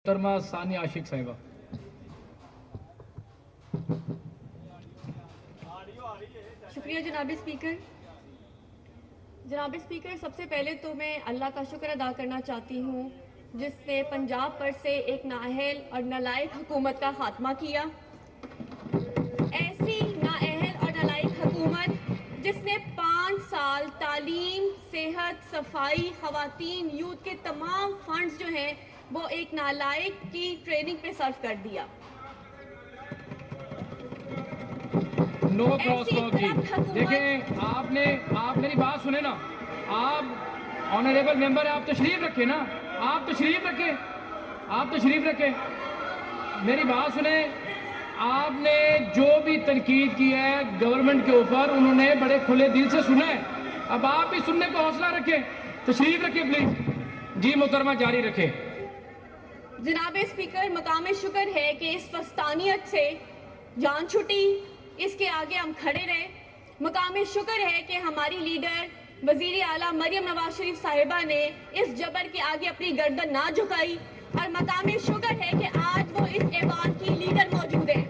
محترمہ ثانیہ عاشق صاحبہ. شکریہ جناب اسپیکر. جناب اسپیکر، سب سے پہلے تو میں اللہ کا شکر ادا کرنا چاہتی ہوں جس نے پنجاب پر سے ایک نااہل اور نالائق حکومت کا خاتمہ کیا. ایسی نااہل اور نالائق حکومت جس نے 5 سال تعلیم، صحت، صفائی، خواتین، یوتھ کے تمام فنڈز جو ہیں وہ ایک نالائق کی ٹریننگ پہ صرف کر دیا. نو کراس ٹاک جی. دیکھیں آپ میری بات سنیں نا. آپ آنریبل ممبر ہیں, آپ تشریف رکھیں نا. آپ تشریف رکھیں. میری بات سنیں. آپ نے جو بھی تنقید کی ہے گورنمنٹ کے اوپر, انہوں نے بڑے کھلے دل سے سنا ہے. اب آپ بھی سننے کو حوصلہ رکھیں. تشریف رکھیں پلیز. جی محترمہ جاری رکھیں. جناب اسپیکر، مقام شکر ہے کہ اس فستانیت سے جان چھٹی، اس کے آگے ہم کھڑے رہے. مقام شکر ہے کہ ہماری لیڈر وزیر اعلیٰ مریم نواز شریف صاحبہ نے اس جبر کے آگے اپنی گردن نہ جھکائی, اور مقام شکر ہے کہ آج وہ اس ایوان کی لیڈر موجود ہے.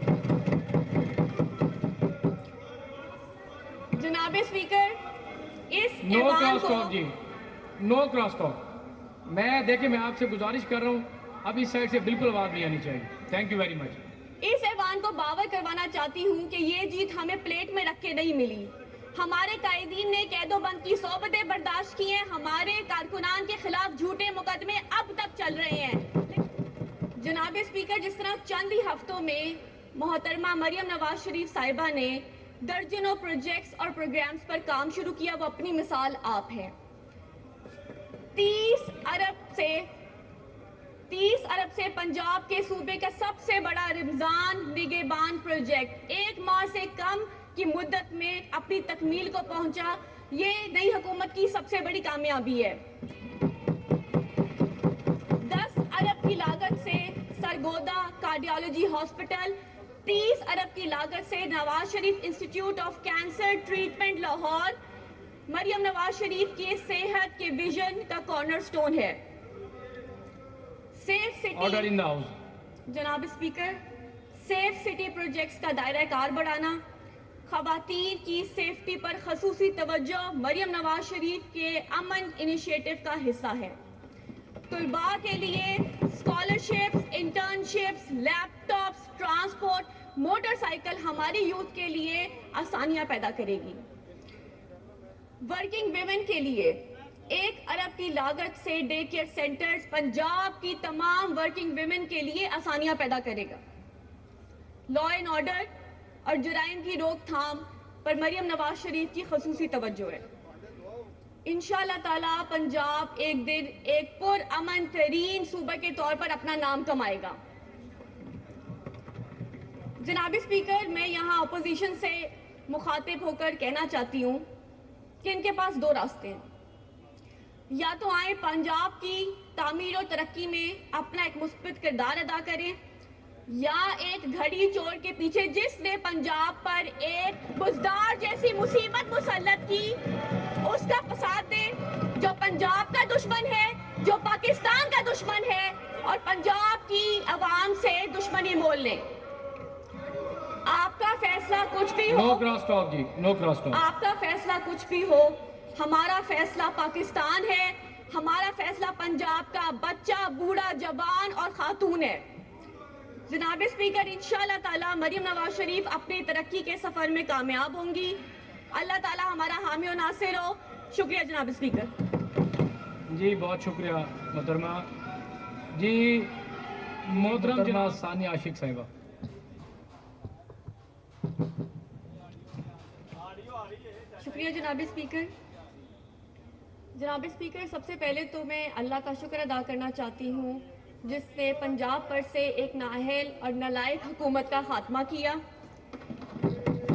جناب اسپیکر، اس نو ایوان کراس کو ٹاک جی. نو کراس ٹاک. دیکھیں میں آپ سے گزارش کر رہا ہوں, اب اس سائڈ سے بالکل آواز نہیں آنی چاہیے. Thank you very much. اس ایوان کو باور کروانا چاہتی ہوں کہ یہ جیت ہمیں پلیٹ میں رکھ کے نہیں ملی. ہمارے قائدین نے قید و بند کی صحبتیں برداشت کی ہیں. ہمارے کارکنان کے خلاف جھوٹے مقدمے اب تک چل رہے ہیں. جناب اسپیکر، جس طرح چند ہی ہفتوں میں محترمہ مریم نواز شریف صاحبہ نے درجنوں پروجیکٹس اور پروگرامز پر کام شروع کیا, وہ اپنی مثال آپ ہے. 30 ارب سے پنجاب کے صوبے کا سب سے بڑا رمضان نگہبان پروجیکٹ 1 ماہ سے کم کی مدت میں اپنی تکمیل کو پہنچا. یہ نئی حکومت کی سب سے بڑی کامیابی ہے. 10 ارب کی لاگت سے سرگودا کارڈیالوجی ہاسپٹل, 30 ارب کی لاگت سے Nawaz Sharif institute of cancer treatment Lahore, Maryam Nawaz Sharif کی صحت کے ویژن کا کارنر سٹون ہے. Safe order in city. The house. جناب اسپیکر، سیف سٹی پروجیکٹس کا دائرہ کار بڑھانا, خواتین کی سیفٹی پر خصوصی توجہ مریم نواز شریف کے امن انیشیٹو کا حصہ ہے. طلباء کے لیے اسکالرشپس, انٹرنشپس, لیپ ٹاپس, ٹرانسپورٹ, موٹر سائیکل ہماری یوتھ کے لیے آسانیاں پیدا کرے گی. ورکنگ ویمن کے لیے 1 ارب کی لاگت سے ڈے کیئر سینٹرز پنجاب کی تمام ورکنگ ویمن کے لیے آسانیاں پیدا کرے گا. لا اینڈ آرڈر اور جرائم کی روک تھام پر مریم نواز شریف کی خصوصی توجہ ہے. انشاءاللہ تعالی پنجاب ایک دن ایک پر امن ترین صوبہ کے طور پر اپنا نام کمائے گا. جناب اسپیکر، میں یہاں اپوزیشن سے مخاطب ہو کر کہنا چاہتی ہوں کہ ان کے پاس 2 راستے ہیں. یا تو آئیں پنجاب کی تعمیر و ترقی میں اپنا ایک مثبت کردار ادا کریں, یا ایک گھڑی چور کے پیچھے جس نے پنجاب پر ایک بزدار جیسی مصیبت مسلط کی اس کا فساد دیں, جو پنجاب کا دشمن ہے, جو پاکستان کا دشمن ہے, اور پنجاب کی عوام سے دشمنی مول لیں. آپ کا فیصلہ کچھ بھی ہو, نو کراس ٹاک جی. نو کراس ٹاک. آپ کا فیصلہ کچھ بھی ہو, ہمارا فیصلہ پاکستان ہے. ہمارا فیصلہ پنجاب کا بچہ, بوڑھا, جوان اور خاتون ہے. جناب اسپیکر، انشاءاللہ تعالی مریم نواز شریف اپنی ترقی کے سفر میں کامیاب ہوں گی. اللہ تعالی ہمارا حامی و ناصر ہو. شکریہ جناب اسپیکر. جی بہت شکریہ محترمہ. جی محترم جناب ثانیہ عاشق صاحبہ. شکریہ جناب اسپیکر. جناب اسپیکر، سب سے پہلے تو میں اللہ کا شکر ادا کرنا چاہتی ہوں جس نے پنجاب پر سے ایک نااہل اور نالائق حکومت کا خاتمہ کیا.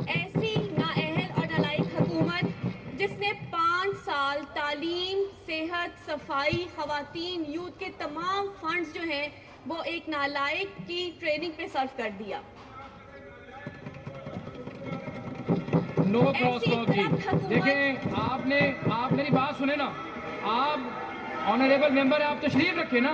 ایسی نااہل اور نالائق حکومت جس نے 5 سال تعلیم، صحت، صفائی، خواتین، یوتھ کے تمام فنڈز جو ہیں وہ ایک نالائق کی ٹریننگ پہ صرف کر دیا. نو کراس ٹاک جی. دیکھیں آپ میری بات سنیں نا. آپ آنریبل ممبر ہیں, آپ تشریف رکھیں نا.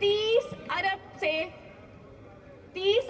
30